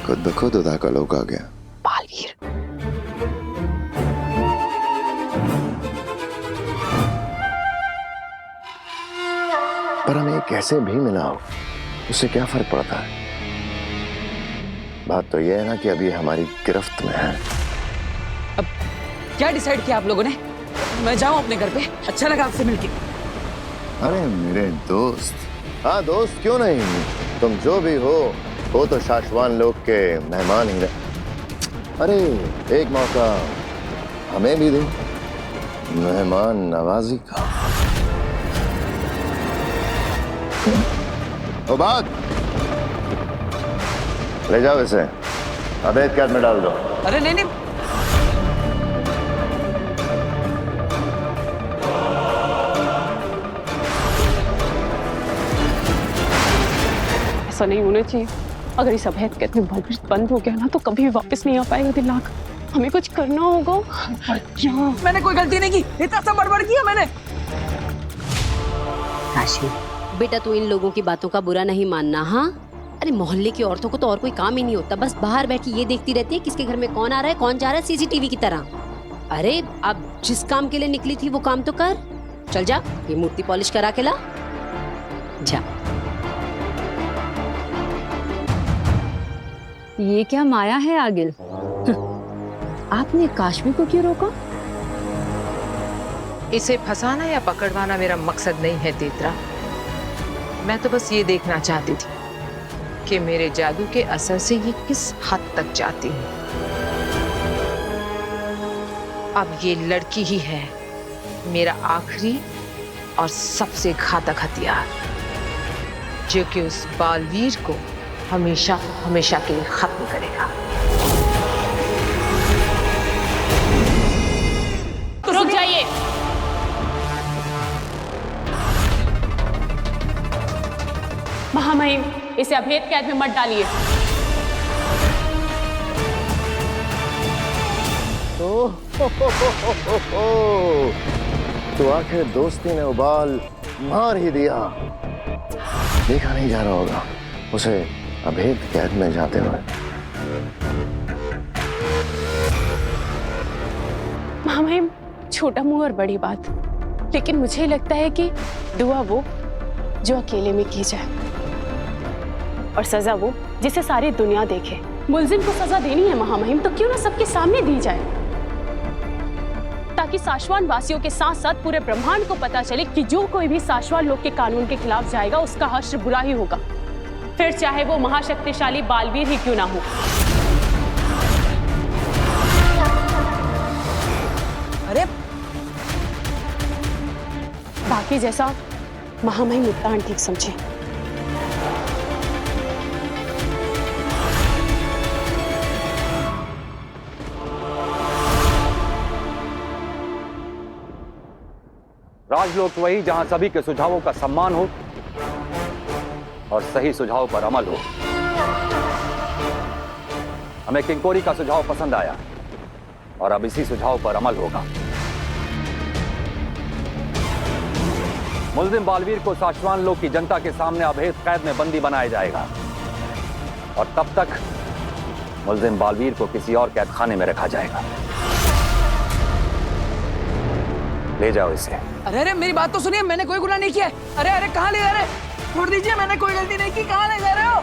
खुद ब खुद उदा का लोग आ गया। बालवीर, पर हमें कैसे भी मिला हो उससे क्या फर्क पड़ता है? बात तो यह है ना कि अभी हमारी गिरफ्त में है। अब क्या डिसाइड किया आप लोगों ने? मैं जाऊं अपने घर पे? अच्छा लगा आपसे मिलके। अरे मेरे दोस्त, हाँ दोस्त क्यों नहीं, तुम जो भी हो तो शाश्वान लोग के मेहमान ही रहे। अरे एक मौका हमें भी दो मेहमान नवाजी का। ओ बात, ले जाओ इसे, अवैध कैद में डाल दो। अरे नहीं नहीं, ऐसा नहीं होना चाहिए। अगर इस अवैध कैद में बालवीर बंद हो गया ना तो कभी भी वापस नहीं आ पाएगा दिलाक। हमें कुछ करना होगा। मैंने कोई गलती नहीं की, इतना सब बड़बड़ किया मैंने। काशी बेटा, तू इन लोगों की बातों का बुरा नहीं मानना। हाँ, अरे मोहल्ले की औरतों को तो और कोई काम ही नहीं होता, बस बाहर बैठ के ये देखती रहती है किसके घर में कौन आ रहा है कौन जा रहा है, सीसीटीवी की तरह। अरे अब जिस काम के लिए निकली थी वो काम तो कर। चल जा, ये मूर्ति पॉलिश करा के ला जा। ये क्या माया है आगिल? आपने काश्मी को क्यों रोका? इसे फंसाना या पकड़वाना मेरा मकसद नहीं है तेतरा। मैं तो बस ये देखना चाहती थी कि मेरे जादू के असर से ये किस हद तक जाती है। अब ये लड़की ही है मेरा आखिरी और सबसे घातक हथियार, जो कि उस बालवीर को हमेशा हमेशा के लिए खत्म करेगा। रुक जाइए। महामहिम, इसे अभेद कैद में मत डालिए। तो आखिर दोस्ती ने उबाल मार ही दिया। देखा नहीं जा रहा होगा उसे अभेद कैद में जाते हुए। महामहिम, छोटा मुंह और बड़ी बात, लेकिन मुझे लगता है कि दुआ वो जो अकेले में की जाए और सजा वो जिसे सारी दुनिया देखे। मुलजिम को सजा देनी है महामहिम, तो क्यों ना सबके सामने दी जाए, ताकि साशवान वासियों के साथ साथ पूरे ब्रह्मांड को पता चले कि जो कोई भी साशवान लोग के कानून के खिलाफ जाएगा उसका हश्र बुरा ही होगा, फिर चाहे वो महाशक्तिशाली बालवीर ही क्यों ना हो। अरे बाकी जैसा महामहिम मुद्दान ठीक समझे। राजलोक वही जहां सभी के सुझावों का सम्मान हो और सही सुझाव पर अमल हो। हमें किंकोरी का सुझाव पसंद आया और अब इसी सुझाव पर अमल होगा। मुल्जिम बालवीर को साशवान लोग की जनता के सामने अभेद कैद में बंदी बनाया जाएगा और तब तक मुल्जिम बालवीर को किसी और कैद खाने में रखा जाएगा। ले जाओ इसे। अरे अरे मेरी बात तो सुनिए, मैंने कोई गुनाह नहीं किया है। अरे अरे कहाँ ले जा रहे? छोड़ दीजिए, मैंने कोई गलती नहीं की। कहाँ ले जा रहे हो?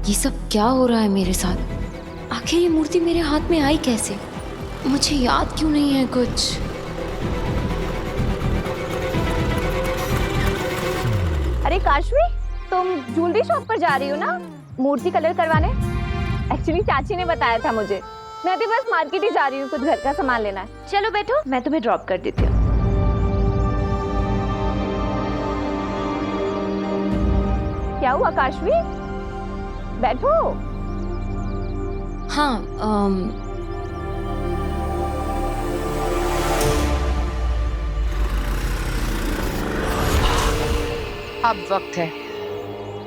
ये सब क्या हो रहा है मेरे साथ? आखिर ये मूर्ति मेरे हाथ में आई कैसे? मुझे याद क्यों नहीं है कुछ? अरे काशवी, तुम ज्वेलरी शॉप पर जा रही हो ना मूर्ति कलर करवाने? एक्चुअली चाची ने बताया था मुझे। मैं भी बस मार्केट ही जा रही हूँ, कुछ घर का सामान लेना है। चलो बैठो, मैं तुम्हें ड्रॉप कर देती हूँ। क्या हुआ काशवी? बैठो। हाँ, अब वक्त है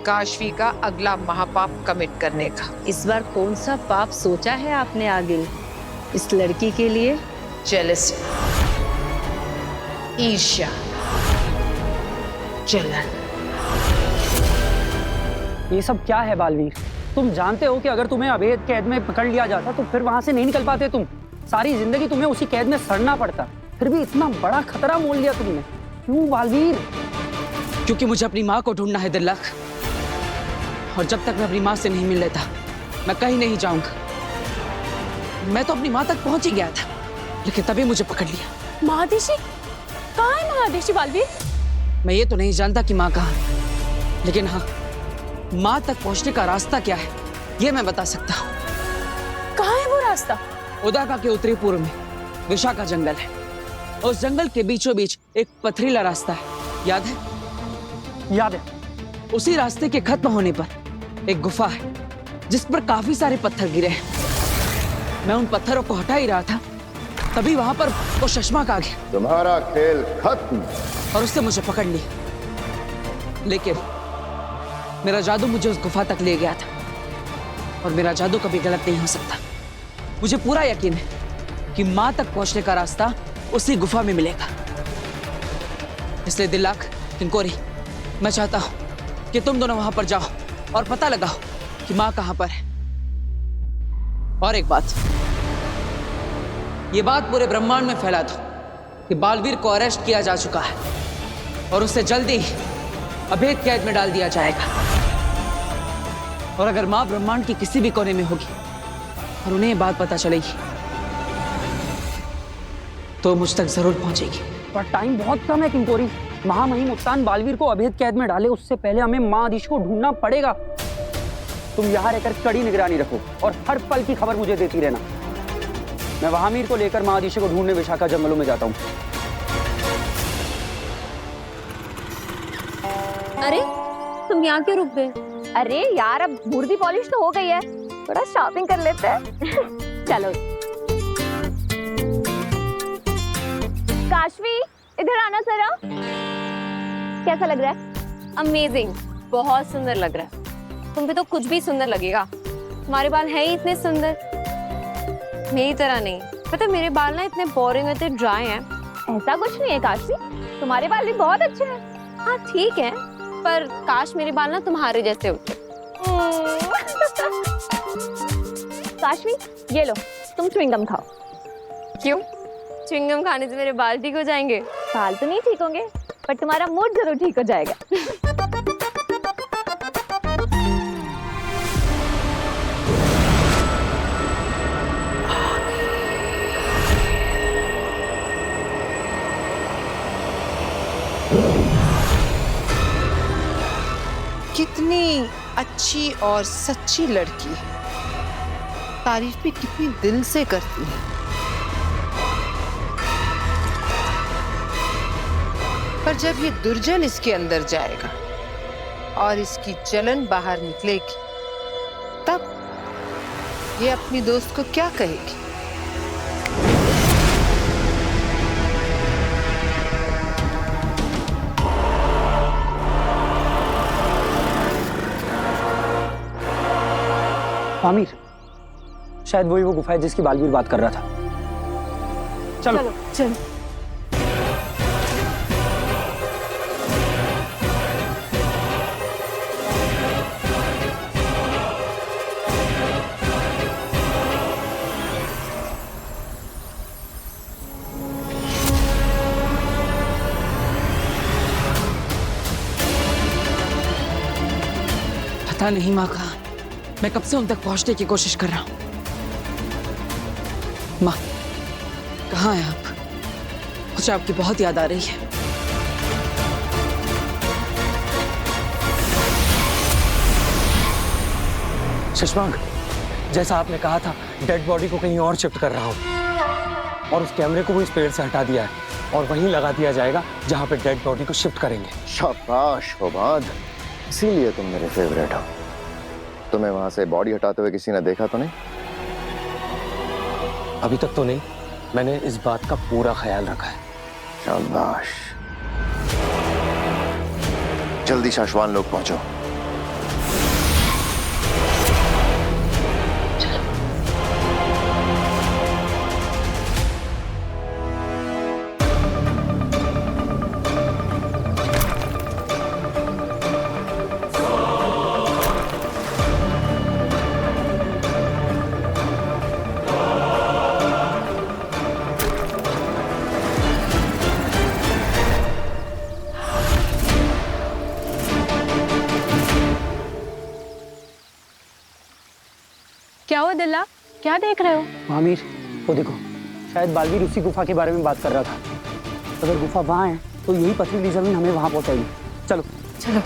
काशवी का अगला महापाप कमिट करने का। इस बार कौन सा पाप सोचा है आपने आगिल इस लड़की के लिए? जेलसी। ईर्ष्या, जलन। ये सब क्या है बालवीर? तुम जानते हो कि अगर तुम्हें अवैध कैद में पकड़ लिया जाता तो फिर वहां से नहीं निकल पाते तुम। सारी जिंदगी तुम्हें उसी कैद में सड़ना पड़ता। फिर भी इतना बड़ा खतरा मोल लिया तुमने, क्यों बालवीर? क्योंकि मुझे अपनी माँ को ढूंढना है दिल्लक, और जब तक मैं अपनी माँ से नहीं मिल लेता मैं कहीं नहीं जाऊंगा। मैं तो अपनी माँ तक पहुंच ही गया था, लेकिन तभी मुझे पकड़ लिया। महादेशी? कहाँ है महादेशी बालवीर? मैं ये तो नहीं जानता कि माँ कहाँ है, लेकिन हाँ, माँ तक पहुंचने का रास्ता क्या है ये मैं बता सकता हूँ। कहाँ है वो रास्ता? उदाका के उत्तरी पूर्व में विशाखा जंगल है। उस जंगल के बीचों बीच एक पथरीला रास्ता है, याद है? याद है। उसी रास्ते के खत्म होने पर एक गुफा है जिस पर काफी सारे पत्थर गिरे हैं। मैं उन पत्थरों को हटा ही रहा था, तभी वहां पर वो शशमाक आ गया। तुम्हारा खेल खत्म। और उससे मुझे पकड़ लिया, लेकिन मेरा जादू मुझे उस गुफा तक ले गया था, और मेरा जादू कभी गलत नहीं हो सकता। मुझे पूरा यकीन है कि माँ तक पहुंचने का रास्ता उसी गुफा में मिलेगा। इसलिए दिल्लक, किंकोरी, मैं चाहता हूं कि तुम दोनों वहां पर जाओ और पता लगाओ कि माँ कहां पर है। और एक बात, ये बात पूरे ब्रह्मांड में फैला दो कि बालवीर को अरेस्ट किया जा चुका है और उसे जल्दी ही अवैध कैद में डाल दिया जाएगा। और अगर माँ ब्रह्मांड की किसी भी कोने में होगी और उन्हें ये बात पता चलेगी तो मुझ तक जरूर पहुंचेगी। पर टाइम बहुत कम है किंकोरी। महामहिम उत्तान बालवीर को अवैध कैद में डाले उससे पहले हमें माँ आदिश को ढूंढना पड़ेगा। तुम यहाँ रहकर कड़ी निगरानी रखो और हर पल की खबर मुझे देती रहना। मैं वहामीर को लेकर माँ आदिश को ढूंढने विशाखा जंगलों में जाता हूँ। अरे तुम यहाँ क्यों रुक गए? अरे यार, अब मूर्ति पॉलिश तो हो गई है, थोड़ा शॉपिंग कर लेते हैं। चलो। काशवी, इधर आना जरा। कैसा लग रहा है? अमेजिंग, बहुत सुंदर लग रहा है। तुम पे तो कुछ भी सुंदर लगेगा। तुम्हारे बाल हैं ही इतने सुंदर, मेरी तरह नहीं। पता मेरे बाल ना इतने बोरिंग, इतने ड्राई हैं। ऐसा कुछ नहीं है काशवी, तुम्हारे बाल भी बहुत अच्छे हैं। हाँ ठीक है, पर काश मेरे बाल ना तुम्हारे जैसे होते। काशवी, ये लो, तुम च्युइंगम खाओ। क्यों? च्युइंगम खाने से मेरे बाल ठीक हो जाएंगे? बाल तो नहीं ठीक होंगे, पर तुम्हारा मूड जरूर ठीक हो जाएगा। कितनी अच्छी और सच्ची लड़की है, तारीफ भी कितनी दिल से करती है। पर जब ये दुर्जन इसके अंदर जाएगा और इसकी जलन बाहर निकलेगी, तब ये अपनी दोस्त को क्या कहेगी? आमिर, शायद वही वो गुफा है जिसकी बालवीर बात कर रहा था। चलो चलो चलो। पता नहीं माँ कहाँ। मैं कब से उन तक पहुंचने की कोशिश कर रहा हूं। माँ, कहाँ हैं आप? मुझे आपकी बहुत याद आ रही है। शशमांक, जैसा आपने कहा था, डेड बॉडी को कहीं और शिफ्ट कर रहा हूँ और उस कैमरे को भी इस पेड़ से हटा दिया है और वहीं लगा दिया जाएगा जहाँ पे डेड बॉडी को शिफ्ट करेंगे। शाबाश फवाद, इसीलिए तुम मेरे फेवरेट हो। तुम्हें वहां से बॉडी हटाते हुए किसी ने देखा तो नहीं? अभी तक तो नहीं, मैंने इस बात का पूरा ख्याल रखा है। शाबाश। जल्दी शाश्वान लोग पहुंचो। क्या देख रहे हो? आमिर, वो देखो, शायद बालवीर उसी गुफा के बारे में बात कर रहा था। अगर गुफा वहाँ है तो यही पथरीली जमीन हमें वहाँ पहुँचाएगी। चलो चलो।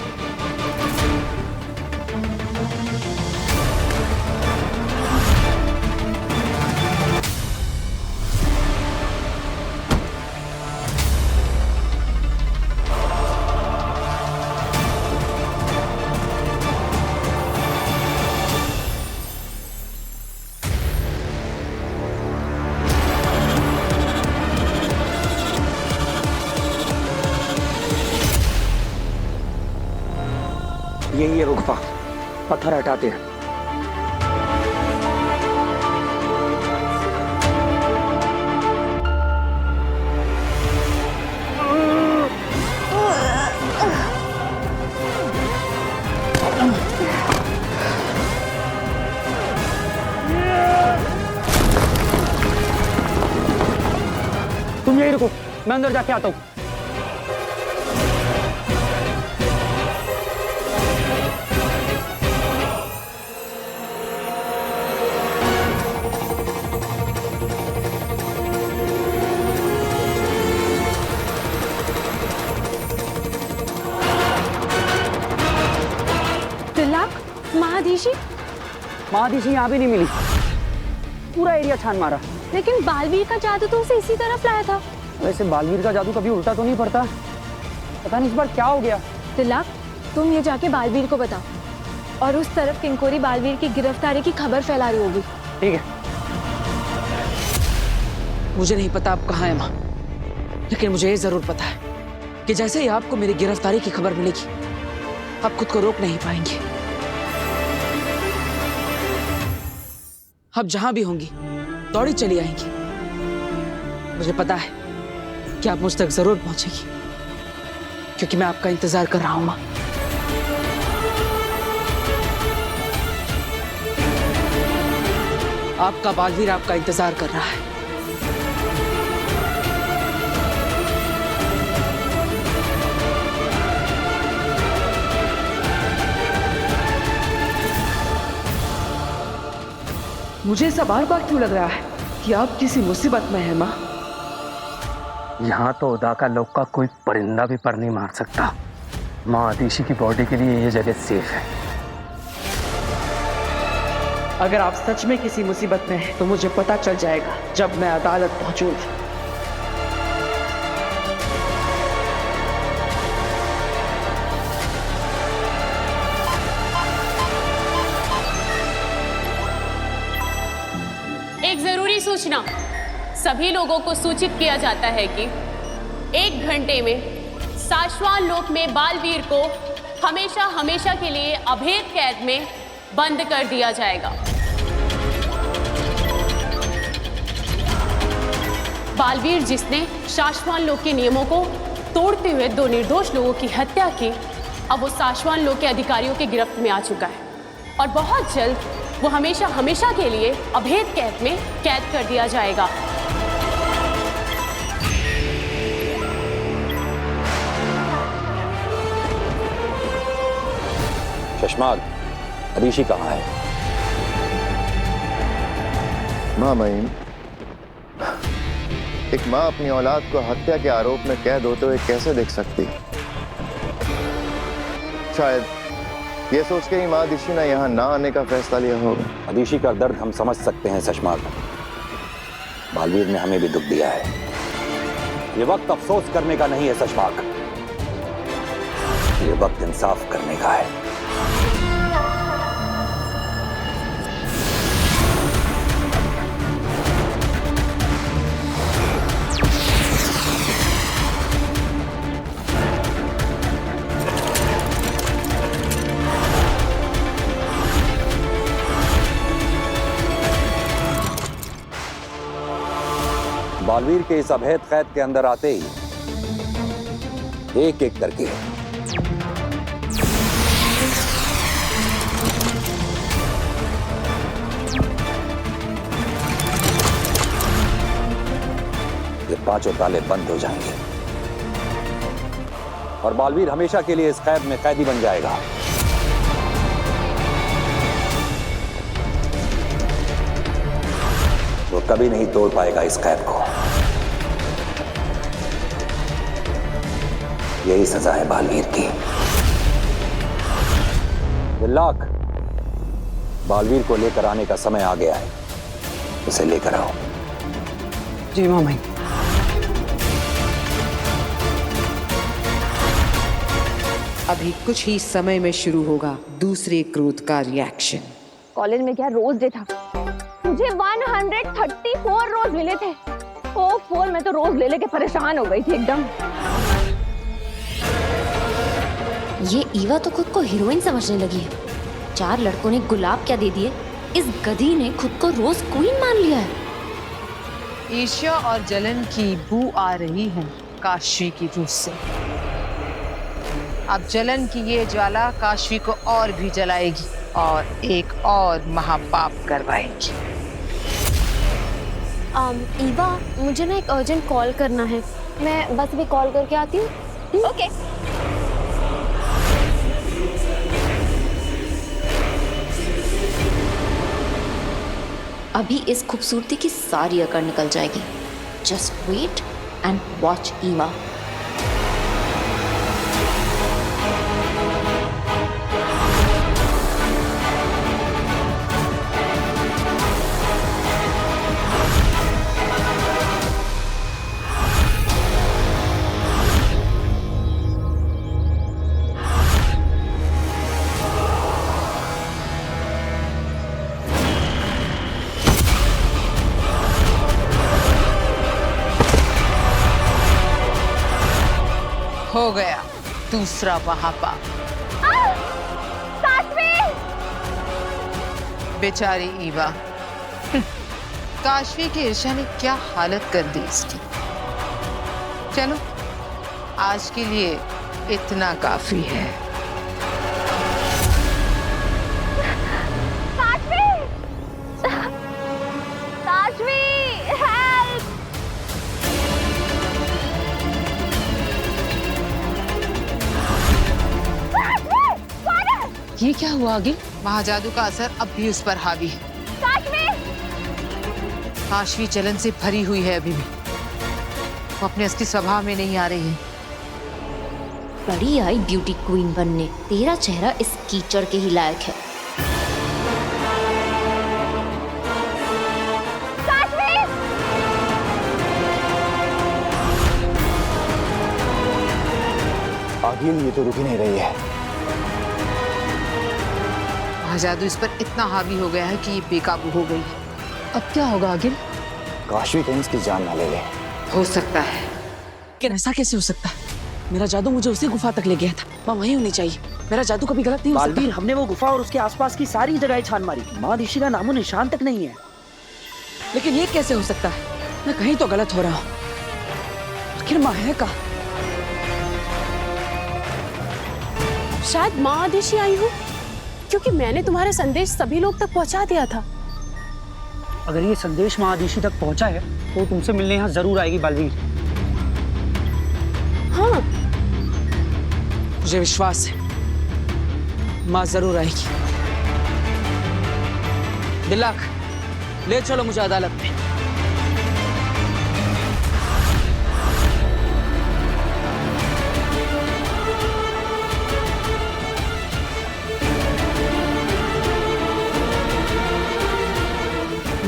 यही है वो गुफा। पत्थर हटाते हैं। तुम यही रुको, मैं अंदर जाके आता हूँ। महादीशी? महादीशी यहाँ भी नहीं मिली। पूरा एरिया छान मारा। लेकिन बालवीर का जादू तो उसे इसी तरफ लाया था। वैसे बालवीर का जादू कभी उल्टा तो नहीं पड़ता। पता नहीं इस बार क्या हो गया। तिलक, तुम ये जाके बालवीर को बताओ और उस तरफ किंकोरी बालवीर की गिरफ्तारी की खबर फैला रही होगी। ठीक है। मुझे नहीं पता आप कहाँ हैं माँ, लेकिन मुझे ये जरूर पता है कि जैसे ही आपको मेरी गिरफ्तारी की खबर मिलेगी, आप खुद को रोक नहीं पाएंगे। आप जहां भी होंगी दौड़ी चली आएंगी। मुझे पता है कि आप मुझ तक जरूर पहुंचेगी, क्योंकि मैं आपका इंतजार कर रहा हूं मां। आपका बालवीर आपका इंतजार कर रहा है। मुझे ऐसा बार बार क्यों लग रहा है कि आप किसी मुसीबत में हैं माँ? यहाँ तो उदा का लोग का कोई परिंदा भी पर नहीं मार सकता। महादीशी की बॉडी के लिए ये जगह सेफ है। अगर आप सच में किसी मुसीबत में हैं, तो मुझे पता चल जाएगा जब मैं अदालत पहुंचूंगी। एक जरूरी सूचना, सभी लोगों को सूचित किया जाता है कि 1 घंटे में शाश्वत लोक में बालवीर को हमेशा हमेशा के लिए अभेद कैद में बंद कर दिया जाएगा। बालवीर, जिसने शाश्वत लोक के नियमों को तोड़ते हुए 2 निर्दोष लोगों की हत्या की, अब वो शाश्वत लोक के अधिकारियों के गिरफ्त में आ चुका है और बहुत जल्द वो हमेशा हमेशा के लिए अभेद कैद में कैद कर दिया जाएगा। शशमाग, ऋषि कहाँ है? माँ महीम, एक माँ अपनी औलाद को हत्या के आरोप में कैद होते हुए कैसे देख सकती? शायद ये सोच के ही महादीशी ने यहाँ ना आने का फैसला लिया होगा। महादीशी का दर्द हम समझ सकते हैं शशमाग। बालवीर ने हमें भी दुख दिया है। ये वक्त अफसोस करने का नहीं है शशमाग, ये वक्त इंसाफ करने का है। बालवीर के इस अभेद कैद के अंदर आते ही एक एक करके ये 5 ताले बंद हो जाएंगे और बालवीर हमेशा के लिए इस कैद में कैदी बन जाएगा। वो कभी नहीं तोड़ पाएगा इस कैद को। यही सजा है बालवीर की। बिल्लाक, बालवीर को लेकर आने का समय आ गया है, उसे लेकर आओ। जी मामा। अभी कुछ ही समय में शुरू होगा दूसरे क्रोध का रिएक्शन। कॉलेज में क्या रोज डे था, मुझे 134 रोज मिले थे। ओह मैं तो रोज ले लेके परेशान हो गई थी एकदम। ये ईवा तो खुद को हीरोइन समझने लगी है। 4 लड़कों ने गुलाब क्या दे दिए, इस गधी ने खुद को रोज क्वीन मान लिया है। ईर्ष्या और जलन की बू आ रही है काशवी की रूह से। अब जलन की ये ज्वाला काशवी को और भी जलाएगी और एक और महापाप करवाएगी। ईवा, मुझे ना एक अर्जेंट कॉल करना है, मैं बस भी कॉल करके आती हूँ। ओके। अभी इस खूबसूरती की सारी अकड़ निकल जाएगी। Just wait and watch Eva. हो गया दूसरा महापाप। बेचारी ईवा, काशवी की ईर्ष्या ने क्या हालत कर दी इसकी। चलो आज के लिए इतना काफी है। ये क्या हुआ आगे? महाजादू का असर अब भी उस पर हावी है। काशवी जलन से भरी हुई है अभी भी। वो अपने असली स्वभाव में नहीं आ रही है। बड़ी आई ब्यूटी क्वीन बनने, तेरा चेहरा इस कीचड़ के ही लायक है। आगिल, ये तो रुक ही नहीं रही है। महाजादू इस पर इतना हावी हो गया है कि ये बेकाबू हो गई है। अब क्या होगा आगे? काशवी कहीं इसकी जान ना ले ले। हो सकता है, लेकिन ऐसा कैसे हो सकता है? मेरा जादू मुझे उसी गुफा तक ले गया था। माँ वहीं होनी चाहिए। मेरा जादू कभी गलत नहीं हो सकता। बालवीर, हमने वो गुफा और उसके आसपास की सारी जगह छान मारी, माँ ऋषि का नामो निशान तक नहीं है। लेकिन ये कैसे हो सकता है? मैं कहीं तो गलत हो रहा हूँ। आखिर माँ है कहाँ? शायद माँ आदिशी आई हो, क्योंकि मैंने तुम्हारा संदेश सभी लोग तक पहुंचा दिया था। अगर ये संदेश माँ आदिशी तक पहुंचा है तो तुमसे मिलने यहाँ जरूर आएगी बालवीर। हाँ, मुझे विश्वास है माँ जरूर आएगी। दिलाक, ले चलो मुझे अदालत में।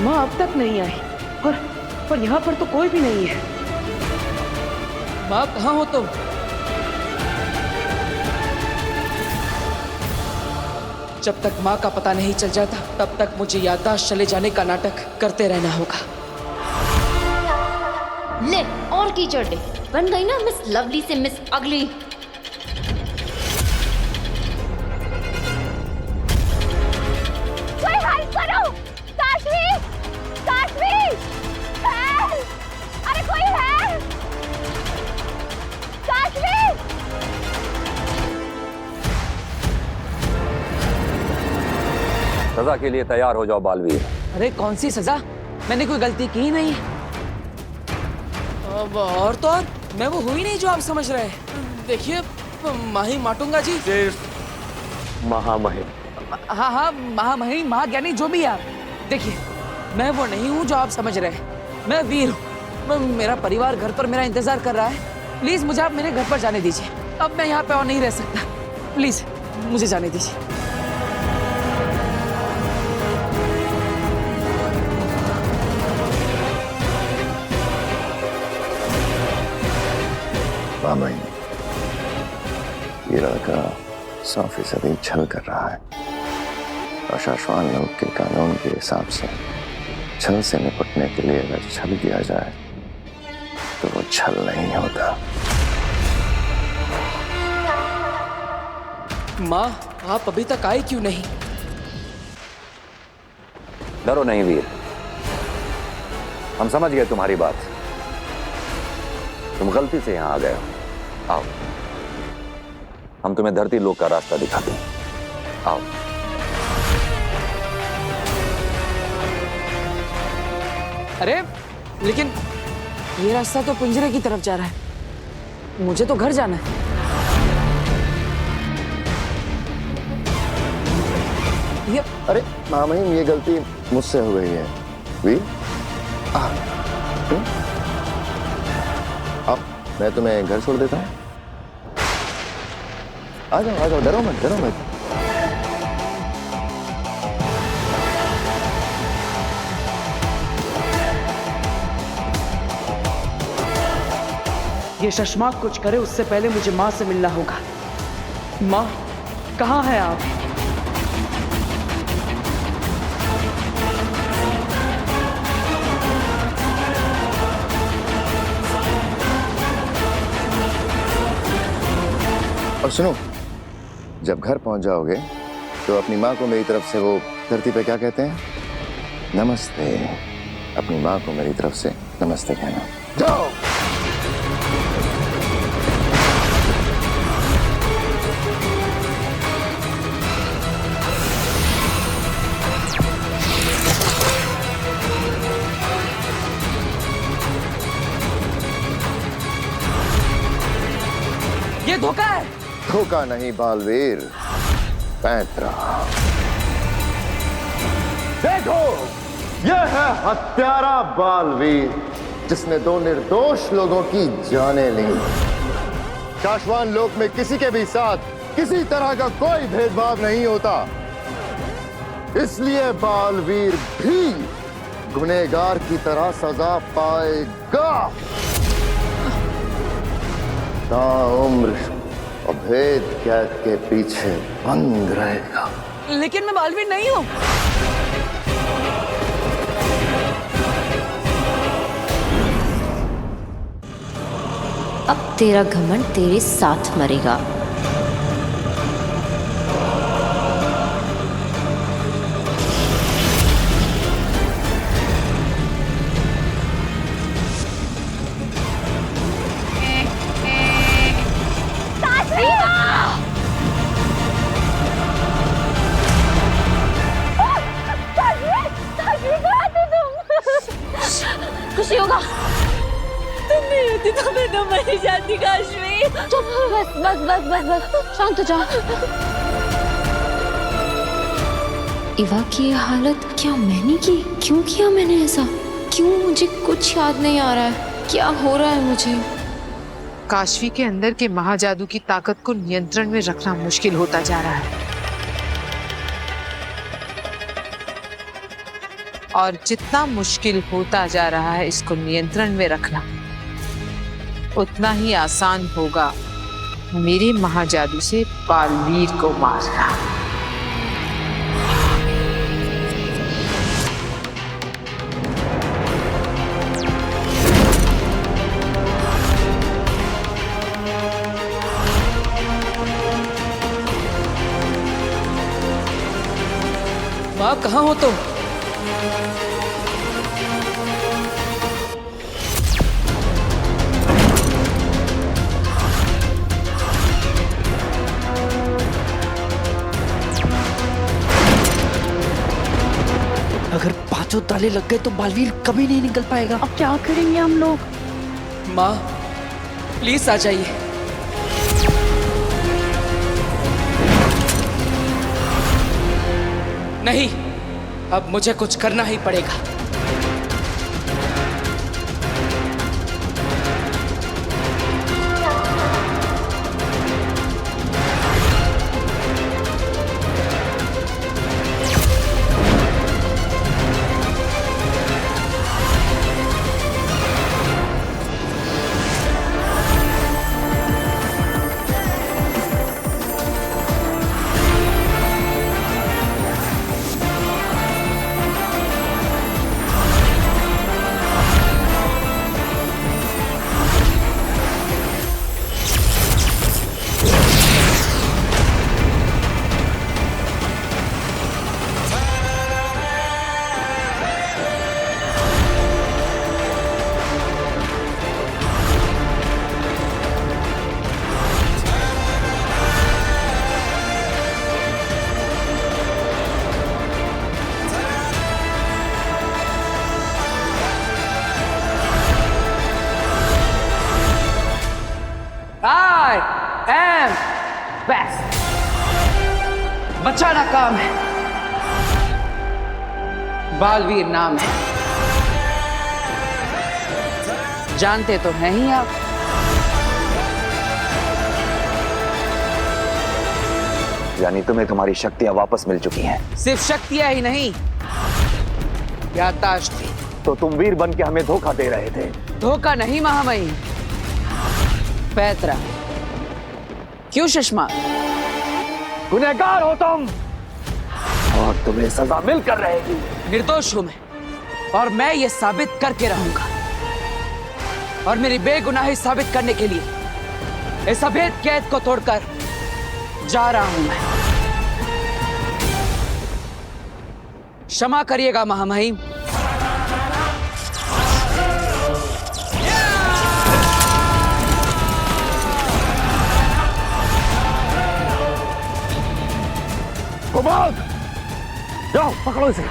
माँ अब तक नहीं आई और यहाँ पर तो कोई भी नहीं है। माँ कहाँ हो तुम? जब तक माँ का पता नहीं चल जाता तब तक मुझे याददाश्त चले जाने का नाटक करते रहना होगा। ले और कीचड़ ले, बन गई ना मिस लवली से मिस अगली। कोई हेल्प करो! काशवी! काशवी! हेल्प! अरे कोई है! काशवी! सजा के लिए तैयार हो जाओ बालवीर। अरे कौन सी सजा? मैंने कोई गलती की ही नहीं। अब और तो और मैं वो हुई नहीं जो आप समझ रहे हैं। देखिए माही माटूंगा जी। महामहिम। हाँ हाँ महामहिम महाज्ञानी जो भी आप। देखिए मैं वो नहीं हूँ जो आप समझ रहे हैं। मैं वीर हूँ। मेरा परिवार घर पर मेरा इंतजार कर रहा है। प्लीज मुझे आप मेरे घर पर जाने दीजिए। अब मैं यहाँ पे और नहीं रह सकता। प्लीज मुझे जाने दीजिए। मामा, ये लड़का 100% छल कर रहा है और शाश्वान लोग के कानून के हिसाब से छल से निपटने के लिए अगर छल किया जाए तो वो छल नहीं होता। माँ, आप अभी तक आए क्यों नहीं? डरो नहीं वीर, हम समझ गए तुम्हारी बात। तुम गलती से यहां आ गए हो। आओ, हम तुम्हें धरती लोक का रास्ता दिखाते हैं। आओ। अरे लेकिन ये रास्ता तो पिंजरे की तरफ जा रहा है। मुझे तो घर जाना है। ये अरे मामा, ये गलती मुझसे हो गई है। वीर, अब मैं तुम्हें घर छोड़ देता हूँ। आ जाओ, डरो मत, डरो मत। ये शशमाक कुछ करे उससे पहले मुझे माँ से मिलना होगा। माँ, कहाँ है आप? और सुनो, जब घर पहुंच जाओगे तो अपनी माँ को मेरी तरफ से वो धरती पे क्या कहते हैं? नमस्ते। अपनी माँ को मेरी तरफ से नमस्ते कहना। जाओ। ये धोखा है। धोखा नहीं बालवीर, पैंतरा। देखो, यह है हत्यारा बालवीर जिसने 2 निर्दोष लोगों की जानें ली। शाश्वान लोक में किसी के भी साथ किसी तरह का कोई भेदभाव नहीं होता, इसलिए बालवीर भी गुनहगार की तरह सजा पाएगा। ताउम्र अभेद कैद के पीछे बंद रहेगा। लेकिन मैं बालवीर नहीं हूँ। अब तेरा घमंड तेरे साथ मरेगा। खुशी होगा। तुम नहीं होती तो मैं तो मर जाती काश्मी। चुप, बस बस बस बस बस, शांत हो जाओ। इवा की ये हालत क्या मैंने की? क्यों किया मैंने ऐसा? क्यों? मुझे कुछ याद नहीं आ रहा है। क्या हो रहा है मुझे? काशवी के अंदर के महाजादू की ताकत को नियंत्रण में रखना मुश्किल होता जा रहा है, और जितना मुश्किल होता जा रहा है इसको नियंत्रण में रखना, उतना ही आसान होगा मेरे महाजादू से बालवीर को मारना। माँ, कहाँ हो तुम? अगर 5 ताले लग गए तो बालवीर कभी नहीं निकल पाएगा। अब क्या करेंगे हम लोग? माँ, प्लीज आ जाइए। नहीं, अब मुझे कुछ करना ही पड़ेगा। Am back. बचाना काम है, बालवीर नाम है, जानते तो हैं ही आप। यानी तुम्हें तुम्हारी शक्तियां वापस मिल चुकी हैं। सिर्फ शक्तियां ही नहीं, याददाश्त थी। तो तुम वीर बन के हमें धोखा दे रहे थे। धोखा नहीं महामहिम, पैतरा। क्यों सुषमा? गुनहगार हो तुम और तुम्हें सजा मिलकर रहेगी। निर्दोष हूं मैं, और मैं ये साबित करके रहूंगा। और मेरी बेगुनाही साबित करने के लिए इस अभेद कैद को तोड़कर जा रहा हूं मैं। क्षमा करिएगा महामहिम। गोपाल, जाओ पकड़ो इसे।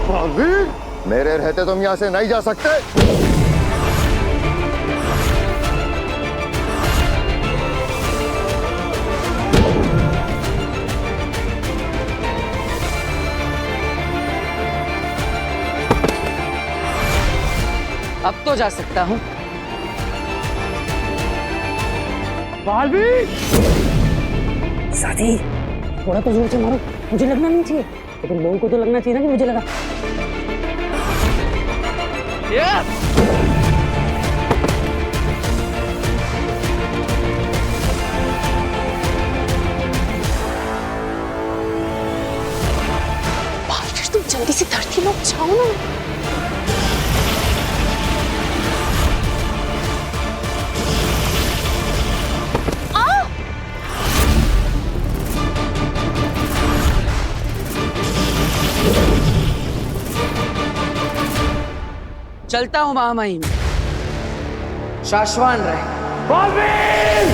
बालवीर, मेरे रहते तुम यहां से नहीं जा सकते। अब तो जा सकता हूं। बालवीर! साथी, थोड़ा तो जोर से मारो, मुझे लगना नहीं चाहिए, लेकिन लोगों को तो लगना चाहिए ना कि मुझे लगा। बालवीर, तुम जल्दी से धरती में जाओ ना। चलता हूं महामहिम, शाश्वान रहे। बालवीर!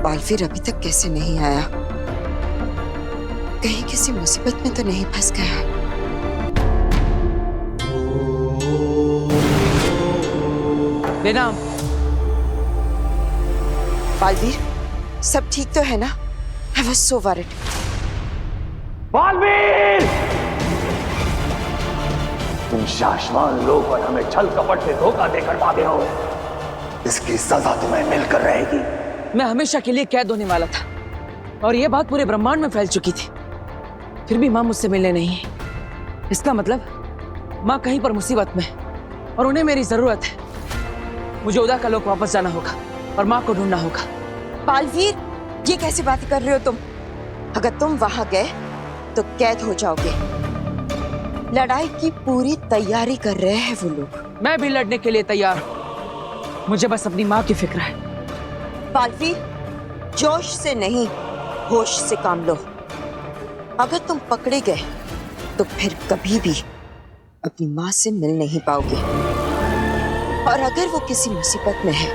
बालवीर अभी तक कैसे नहीं आया? कहीं किसी मुसीबत में तो नहीं फंस गया? बेनाम। बालवीर, सब ठीक तो है ना? I was so worried. Baalveer! तुम शाश्वान लोग और हमें छल कपट से धोखा देकर भागे हो। इसकी सजा तुम्हें मिलकर रहेगी। मैं हमेशा के लिए कैद होने वाला था, और यह बात पूरे ब्रह्मांड में फैल चुकी थी। फिर भी माँ मुझसे मिलने नहीं है। इसका मतलब माँ कहीं पर मुसीबत में, और उन्हें मेरी जरूरत है। मुझे उदा का लोक वापस जाना होगा और माँ को ढूंढना होगा। बालवीर, ये कैसी बातें कर रहे हो तुम? अगर तुम वहां गए तो कैद हो जाओगे। लड़ाई की पूरी तैयारी कर रहे हैं वो लोग। मैं भी लड़ने के लिए तैयार हूँ। मुझे बस अपनी माँ की फिक्र है। बालवीर, जोश से नहीं, होश से काम लो। अगर तुम पकड़े गए तो फिर कभी भी अपनी माँ से मिल नहीं पाओगे। और अगर वो किसी मुसीबत में है